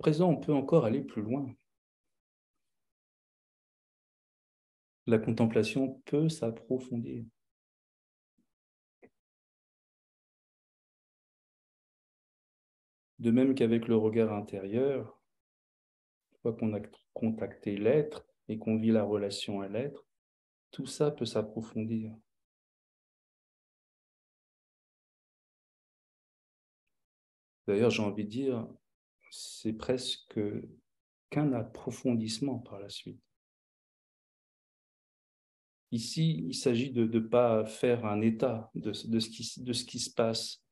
présent, on peut encore aller plus loin. La contemplation peut s'approfondir. De même qu'avec le regard intérieur, une fois qu'on a contacté l'être et qu'on vit la relation à l'être, tout ça peut s'approfondir. D'ailleurs, j'ai envie de dire, c'est presque qu'un approfondissement par la suite. Ici, il s'agit de ne pas faire un état de ce qui se passe.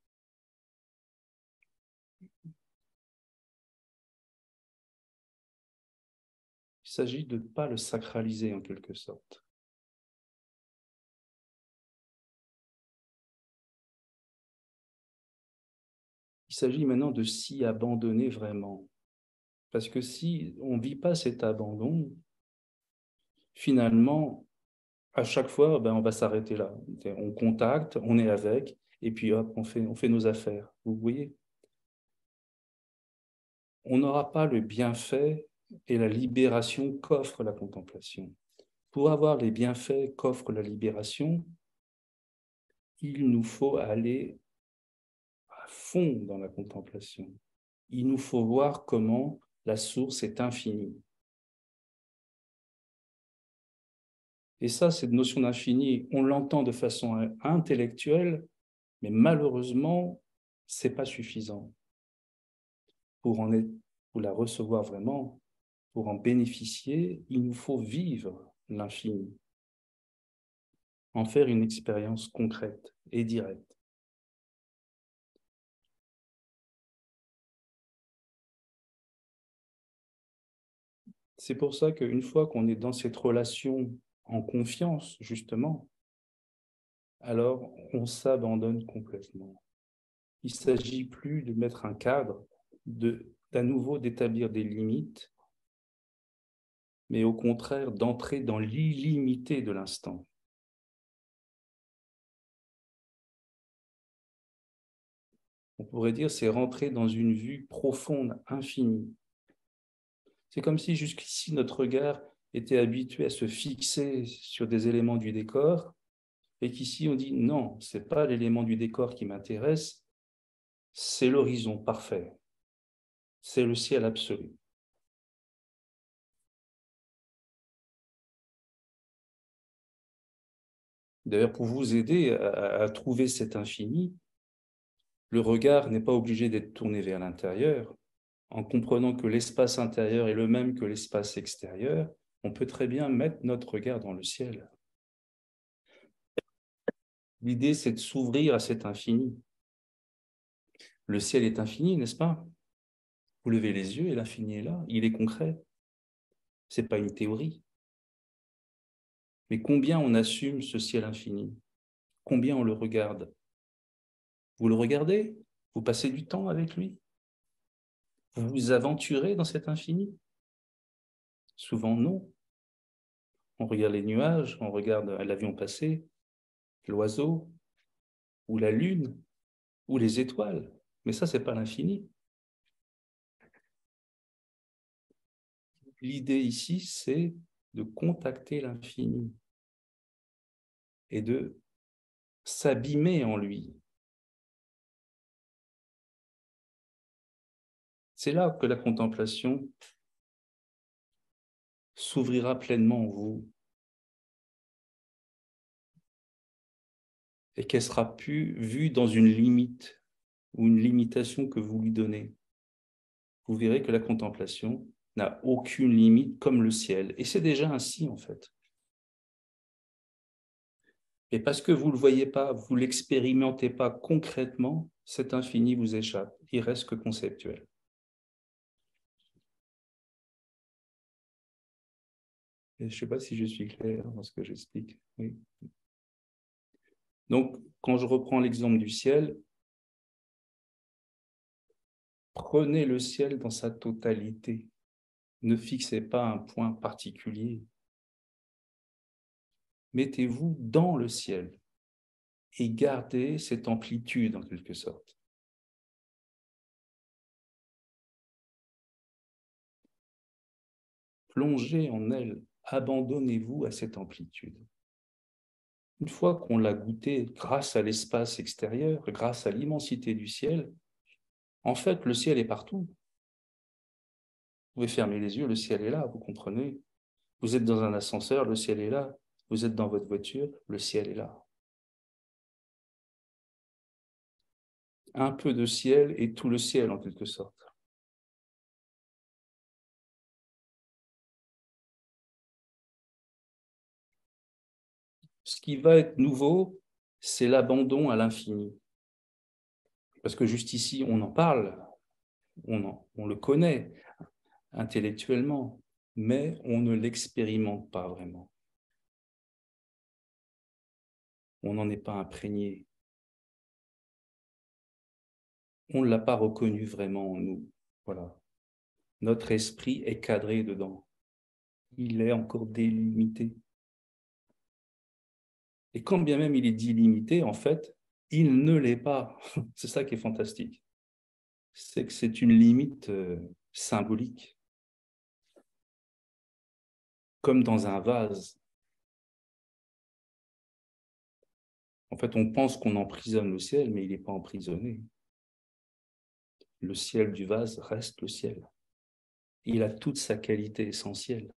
Il s'agit de ne pas le sacraliser en quelque sorte. Il s'agit maintenant de s'y abandonner vraiment. Parce que si on ne vit pas cet abandon, finalement, à chaque fois, on va s'arrêter là. On contacte, on est avec, et puis hop, on fait nos affaires. Vous voyez? On n'aura pas le bienfait et la libération qu'offre la contemplation. Pour avoir les bienfaits qu'offre la libération, il nous faut aller à fond dans la contemplation. Il nous faut voir comment la source est infinie. Et ça, cette notion d'infini, on l'entend de façon intellectuelle, mais malheureusement, ce n'est pas suffisant. Pour la recevoir vraiment, pour en bénéficier, il nous faut vivre l'infini, en faire une expérience concrète et directe. C'est pour ça qu'une fois qu'on est dans cette relation en confiance, justement, alors on s'abandonne complètement. Il ne s'agit plus de mettre un cadre, d'à nouveau d'établir des limites, mais au contraire d'entrer dans l'illimité de l'instant. On pourrait dire c'est rentrer dans une vue profonde, infinie. C'est comme si jusqu'ici notre regard était habitué à se fixer sur des éléments du décor, et qu'ici on dit non, ce n'est pas l'élément du décor qui m'intéresse, c'est l'horizon parfait, c'est le ciel absolu. D'ailleurs, pour vous aider à trouver cet infini, le regard n'est pas obligé d'être tourné vers l'intérieur. En comprenant que l'espace intérieur est le même que l'espace extérieur, on peut très bien mettre notre regard dans le ciel. L'idée, c'est de s'ouvrir à cet infini. Le ciel est infini, n'est-ce pas? Vous levez les yeux et l'infini est là, il est concret. Ce n'est pas une théorie. Mais combien on assume ce ciel infini? Combien on le regarde? Vous le regardez? Vous passez du temps avec lui? Vous vous aventurez dans cet infini? Souvent non. On regarde les nuages, on regarde l'avion passer, l'oiseau, ou la lune, ou les étoiles. Mais ça, ce n'est pas l'infini. L'idée ici, c'est de contacter l'infini et de s'abîmer en lui. C'est là que la contemplation s'ouvrira pleinement en vous et qu'elle sera plus vue dans une limite ou une limitation que vous lui donnez. Vous verrez que la contemplation n'a aucune limite comme le ciel. Et c'est déjà ainsi, en fait. Et parce que vous ne le voyez pas, vous ne l'expérimentez pas concrètement, cet infini vous échappe. Il reste que conceptuel. Et je ne sais pas si je suis clair dans ce que j'explique. Oui. Donc, quand je reprends l'exemple du ciel, prenez le ciel dans sa totalité. Ne fixez pas un point particulier. Mettez-vous dans le ciel et gardez cette amplitude en quelque sorte. plongez en elle, abandonnez-vous à cette amplitude. Une fois qu'on l'a goûté grâce à l'espace extérieur, grâce à l'immensité du ciel, en fait, le ciel est partout. Vous pouvez fermer les yeux, le ciel est là, vous comprenez? Vous êtes dans un ascenseur, le ciel est là. Vous êtes dans votre voiture, le ciel est là. Un peu de ciel et tout le ciel, en quelque sorte. Ce qui va être nouveau, c'est l'abandon à l'infini. Parce que juste ici, on en parle, on le connaît intellectuellement, mais on ne l'expérimente pas vraiment. On n'en est pas imprégné. On ne l'a pas reconnu vraiment en nous. Voilà. Notre esprit est cadré dedans. Il est encore délimité. Et quand bien même il est illimité, en fait, il ne l'est pas. C'est ça qui est fantastique. C'est que c'est une limite symbolique, comme dans un vase. En fait, on pense qu'on emprisonne le ciel, mais il n'est pas emprisonné. Le ciel du vase reste le ciel. Il a toute sa qualité essentielle.